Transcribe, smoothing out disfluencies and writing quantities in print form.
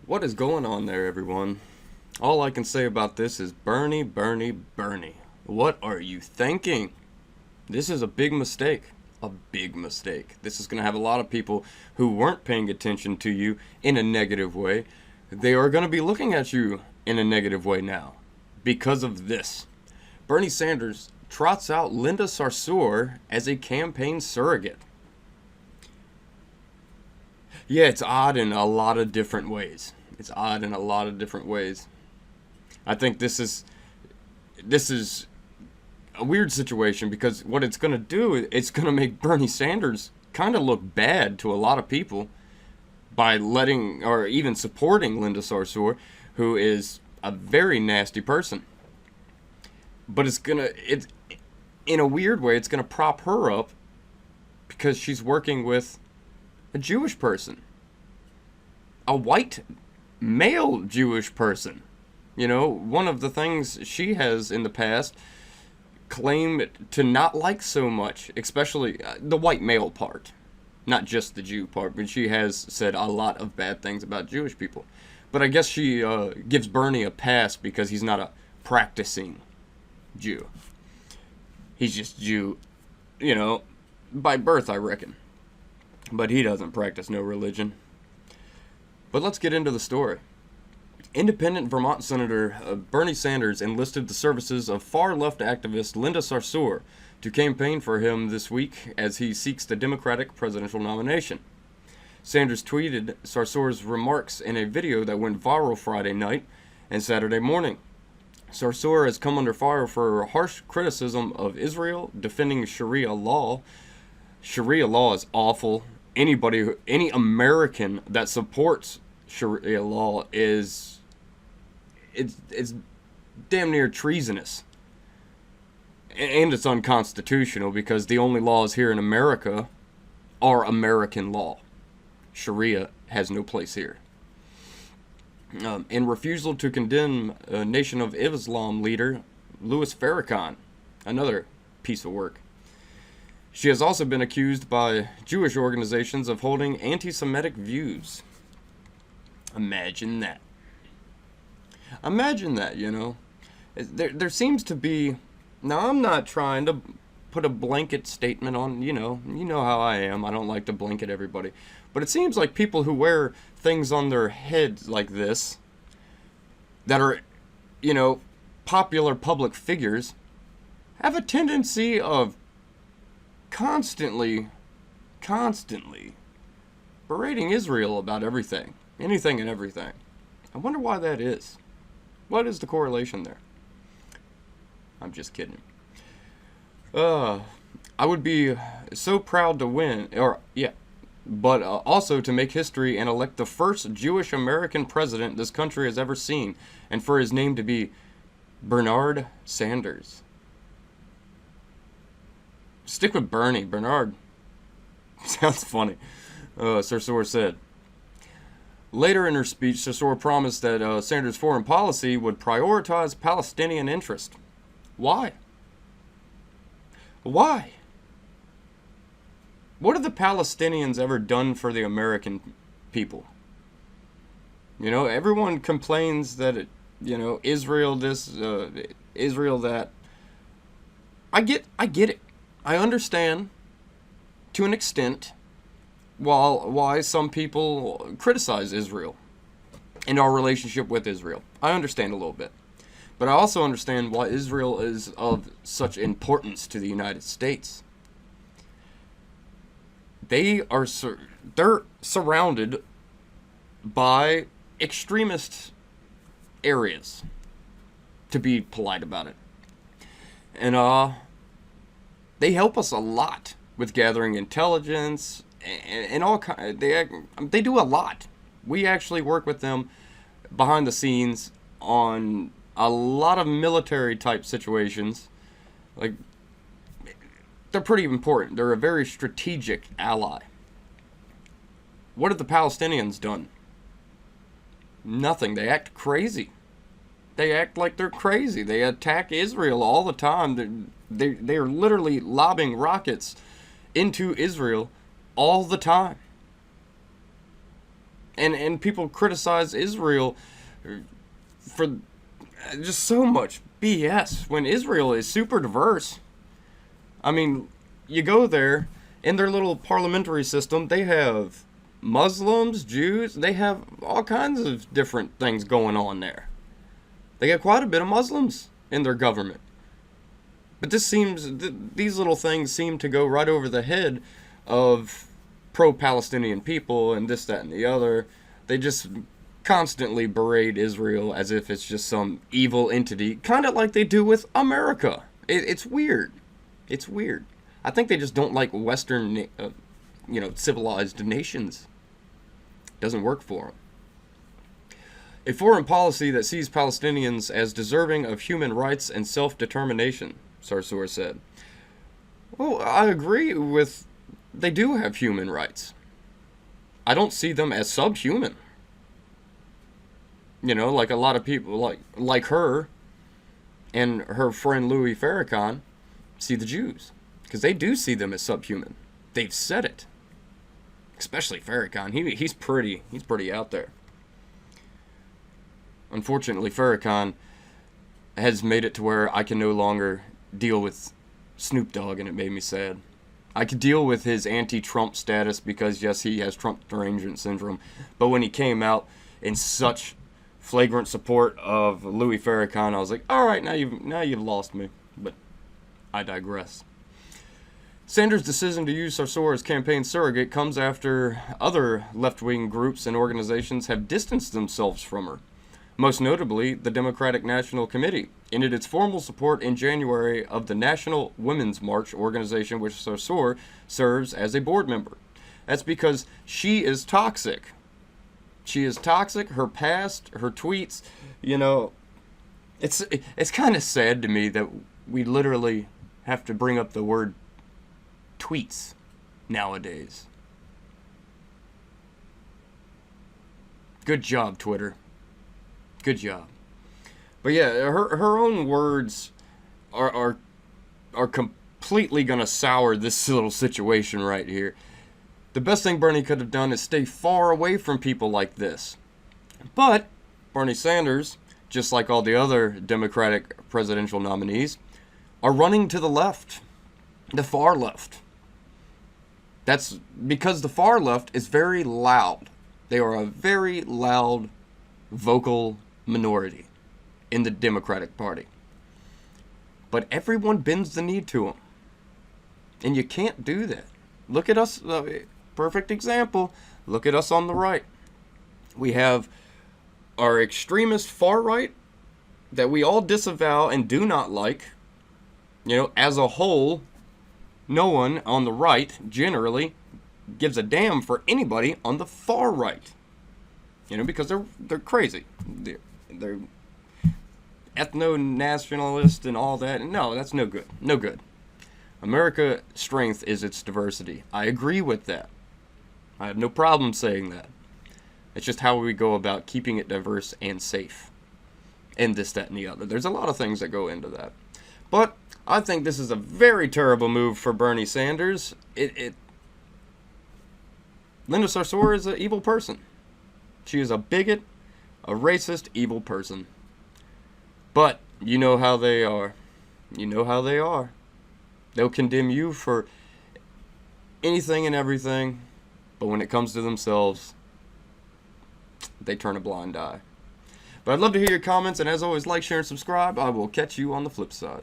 What is going on there, everyone? All I can say about this is Bernie, Bernie, Bernie. What are you thinking? This is a big mistake. A big mistake. This is going to have a lot of people who weren't paying attention to you in a negative way. They are going to be looking at you in a negative way now because of this. Bernie Sanders trots out Linda Sarsour as a campaign surrogate. Yeah, it's odd in a lot of different ways. I think this is a weird situation because what it's going to do, it's going to make Bernie Sanders kind of look bad to a lot of people by letting or even supporting Linda Sarsour, who is a very nasty person. But it's in a weird way, it's going to prop her up because she's working with a Jewish person, a white male Jewish person. You know, one of the things she has in the past claimed to not like so much, especially the white male part, not just the Jew part, but she has said a lot of bad things about Jewish people. But I guess she gives Bernie a pass because he's not a practicing Jew. He's just Jew, you know, by birth, I reckon. But he doesn't practice no religion. But let's get into the story. Independent Vermont Senator Bernie Sanders enlisted the services of far-left activist Linda Sarsour to campaign for him this week as he seeks the Democratic presidential nomination. Sanders tweeted Sarsour's remarks in a video that went viral Friday night and Saturday morning. Sarsour has come under fire for harsh criticism of Israel, defending Sharia law. Sharia law is awful. Any American that supports Sharia law it's damn near treasonous. And it's unconstitutional because the only laws here in America are American law. Sharia has no place here. In refusal to condemn a Nation of Islam leader Louis Farrakhan, another piece of work. She has also been accused by Jewish organizations of holding anti-Semitic views. Imagine that. Imagine that, you know. There seems to be... Now, I'm not trying to put a blanket statement on, you know how I am. I don't like to blanket everybody. But it seems like people who wear things on their heads like this, that are, you know, popular public figures, have a tendency of constantly berating Israel about everything. Anything and everything. I wonder why that is. What is the correlation there? I'm just kidding. I would be so proud to win, but also to make history and elect the first Jewish American president this country has ever seen, and for his name to be Bernard Sanders. Stick with Bernie. Bernard sounds funny. Sarsour said. Later in her speech, Sarsour promised that Sanders' foreign policy would prioritize Palestinian interest. Why? Why? What have the Palestinians ever done for the American people? You know, everyone complains that, Israel this, Israel that. I get it. I understand, to an extent, why some people criticize Israel and our relationship with Israel. I understand a little bit. But I also understand why Israel is of such importance to the United States. They're surrounded by extremist areas, to be polite about it. And they help us a lot with gathering intelligence and all kind. They do a lot. We actually work with them behind the scenes on a lot of military type situations. Like, they're pretty important. They're a very strategic ally. What have the Palestinians done? Nothing. They act crazy. They act like they're crazy. They attack Israel all the time. They're literally lobbing rockets into Israel all the time. And people criticize Israel for just so much BS when Israel is super diverse. I mean, you go there, in their little parliamentary system, they have Muslims, Jews, they have all kinds of different things going on there. They got quite a bit of Muslims in their government. But these little things seem to go right over the head of pro-Palestinian people and this, that, and the other. They just constantly berate Israel as if it's just some evil entity, kind of like they do with America. It's weird. It's weird. I think they just don't like Western, civilized nations. Doesn't work for them. A foreign policy that sees Palestinians as deserving of human rights and self-determination, Sarsour said. Well, I agree with they do have human rights. I don't see them as subhuman. Like a lot of people, like her and her friend Louis Farrakhan, see the Jews. Because they do see them as subhuman. They've said it. Especially Farrakhan. He's pretty out there. Unfortunately, Farrakhan has made it to where I can no longer deal with Snoop Dogg, and it made me sad. I could deal with his anti-Trump status because, yes, he has Trump derangement syndrome. But when he came out in such flagrant support of Louis Farrakhan, I was like, all right, now you've lost me. But I digress. Sanders' decision to use Sarsour as campaign surrogate comes after other left-wing groups and organizations have distanced themselves from her. Most notably, the Democratic National Committee ended its formal support in January of the National Women's March organization, which Sarsour serves as a board member. That's because she is toxic. She is toxic. Her past, her tweets, it's kind of sad to me that we literally have to bring up the word tweets nowadays. Good job, Twitter. Good job. But yeah, her own words are completely gonna sour this little situation right here. The best thing Bernie could have done is stay far away from people like this. But Bernie Sanders, just like all the other Democratic presidential nominees, are running to the left, the far left. That's because the far left is very loud. They are a very loud, vocal minority in the Democratic Party. But everyone bends the knee to them. And you can't do that. Look at us, perfect example. Look at us on the right. We have our extremist far right that we all disavow and do not like. As a whole, no one on the right generally gives a damn for anybody on the far right. Because they're crazy. They're ethno-nationalist and all that. No, that's no good. No good. America's strength is its diversity. I agree with that. I have no problem saying that. It's just how we go about keeping it diverse and safe. And this, that, and the other. There's a lot of things that go into that. But I think this is a very terrible move for Bernie Sanders. Linda Sarsour is an evil person. She is a bigot, a racist, evil person. But you know how they are. You know how they are. They'll condemn you for anything and everything, but when it comes to themselves, they turn a blind eye. But I'd love to hear your comments, and as always, like, share, and subscribe. I will catch you on the flip side.